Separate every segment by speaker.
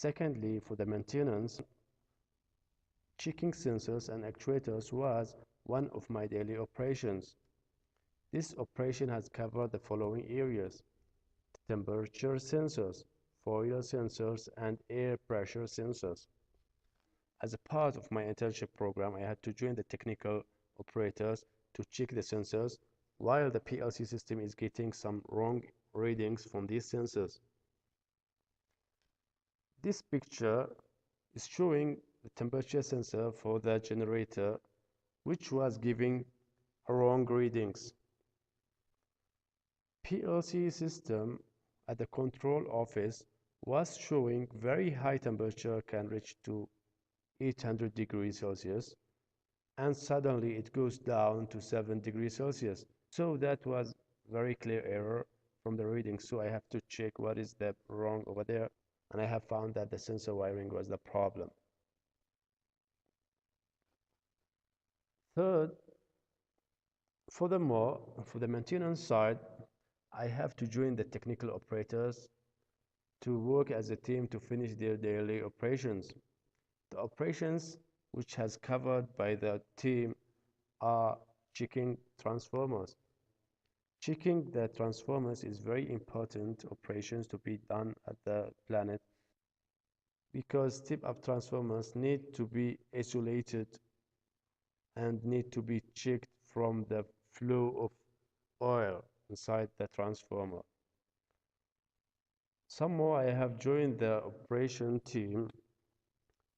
Speaker 1: Secondly, for the maintenance, checking sensors and actuators was one of my daily operations. This operation has covered the following areas: temperature sensors, foil sensors, and air pressure sensors. As a part of my internship program, I had to join the technical operators to check the sensors while the PLC system is getting some wrong readings from these sensors. This picture is showing the temperature sensor for the generator, which was giving wrong readings. PLC system at the control office was showing very high temperature can reach to 800 degrees Celsius, and suddenly it goes down to 7 degrees Celsius. So that was very clear error from the reading. So I have to check what is the wrong over there, and I have found that the sensor wiring was the problem. Third, furthermore, for the maintenance side, I have to join the technical operators to work as a team to finish their daily operations. The operations which has covered by the team are checking transformers. Checking the transformers is very important operations to be done at the planet, because step-up transformers need to be isolated and need to be checked from the flow of oil inside the transformer. Some more, I have joined the operation team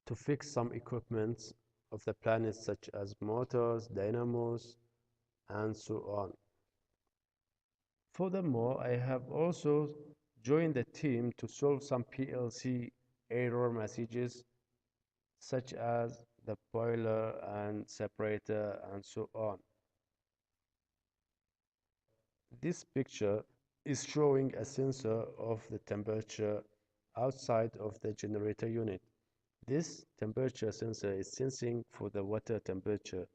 Speaker 1: to fix some equipment of the planet, such as motors, dynamos, and so on. Furthermore, I have also joined the team to solve some PLC error messages, such as the boiler and separator and so on. This picture is showing a sensor of the temperature outside of the generator unit. This temperature sensor is sensing for the water temperature.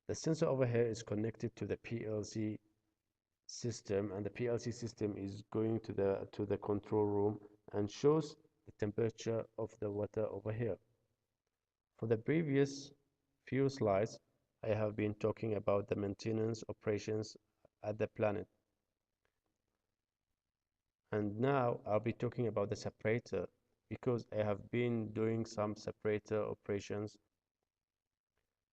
Speaker 1: The sensor over here is connected to the PLC system, and the PLC system is going to the control room and shows the temperature of the water over here. For the previous few slides, I have been talking about the maintenance operations at the planet. And now I'll be talking about the separator, because I have been doing some separator operations,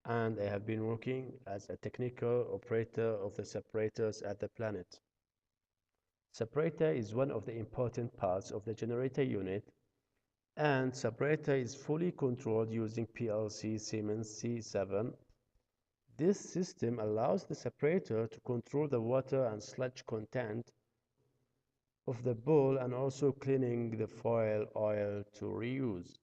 Speaker 1: and I have been working as a technical operator of the separators at the planet. Separator is one of the important parts of the generator unit, and separator is fully controlled using PLC Siemens C7. This system allows the separator to control the water and sludge content of the bowl, and also cleaning the foil oil to reuse.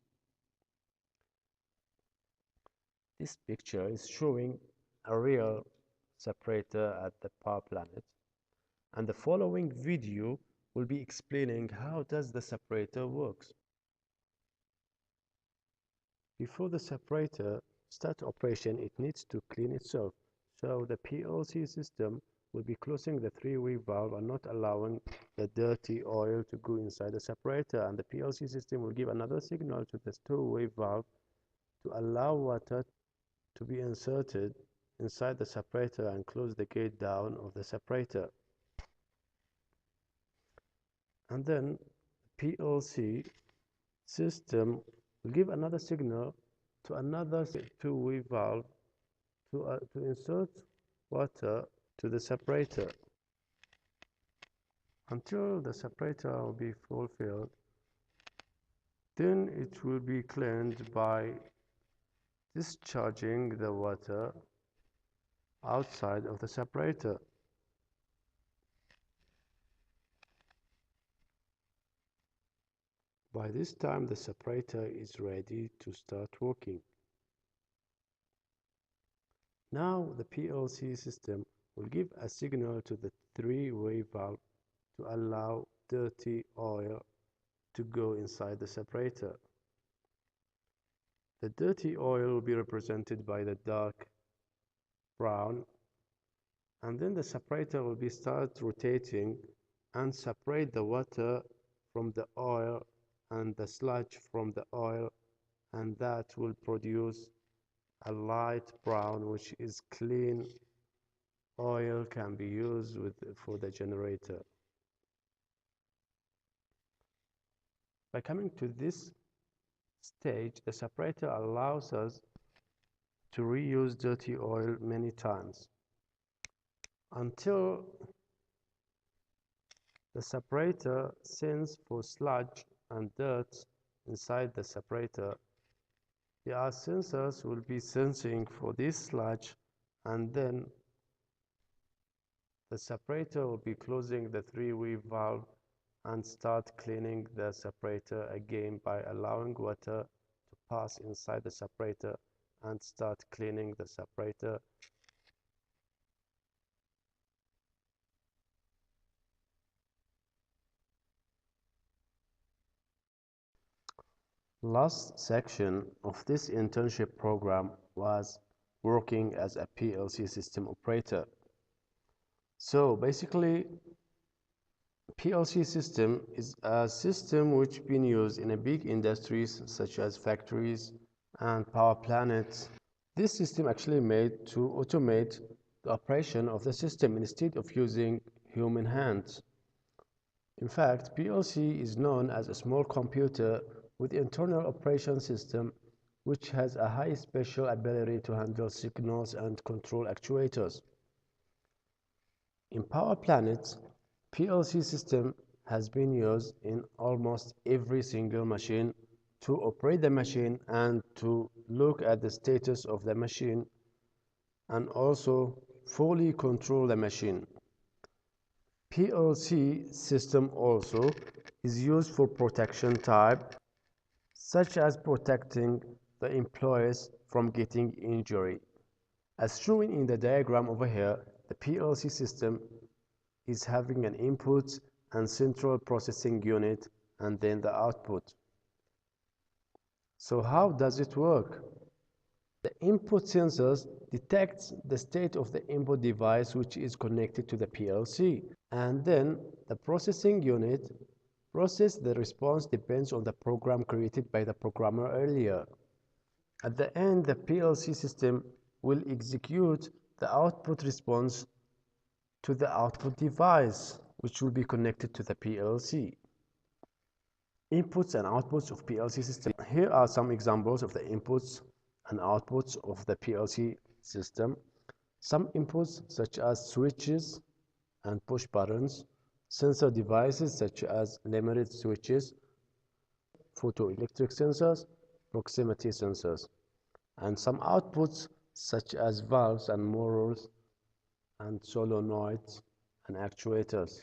Speaker 1: This picture is showing a real separator at the power planet, and the following video will be explaining how does the separator works. Before the separator starts operation, it needs to clean itself. So the PLC system will be closing the three-way valve and not allowing the dirty oil to go inside the separator, and the PLC system will give another signal to the two-way valve to allow water to be inserted inside the separator and close the gate down of the separator. And then PLC system will give another signal to another two-way valve to insert water to the separator until the separator will be fulfilled. Then it will be cleaned by discharging the water outside of the separator. By this time, the separator is ready to start working. Now the PLC system will give a signal to the three-way valve to allow dirty oil to go inside the separator. The dirty oil will be represented by the dark brown, and then the separator will be start rotating and separate the water from the oil and the sludge from the oil, and that will produce a light brown, which is clean oil, can be used for the generator. By coming to this stage, the separator allows us to reuse dirty oil many times until the separator sends for sludge and dirt inside the separator. The sensors will be sensing for this sludge, and then the separator will be closing the three-way valve and start cleaning the separator again by allowing water to pass inside the separator and start cleaning the separator. Last section of this internship program was working as a PLC system operator. So basically, PLC system is a system which been used in a big industries such as factories and power plants. This system actually made to automate the operation of the system instead of using human hands. In fact, PLC is known as a small computer with internal operation system which has a high spatial ability to handle signals and control actuators. In power plants, PLC system has been used in almost every single machine to operate the machine and to look at the status of the machine and also fully control the machine. PLC system also is used for protection type, such as protecting the employees from getting injury. As shown in the diagram over here, the PLC system is having an input and central processing unit and then the output. So how does it work? The input sensors detects the state of the input device which is connected to the PLC, and then the processing unit process the response depends on the program created by the programmer earlier. At the end, the PLC system will execute the output response to the output device, which will be connected to the PLC. Inputs and outputs of PLC system. Here are some examples of the inputs and outputs of the PLC system. Some inputs such as switches and push buttons, sensor devices such as limited switches, photoelectric sensors, proximity sensors, and some outputs such as valves and motors and solenoids and actuators.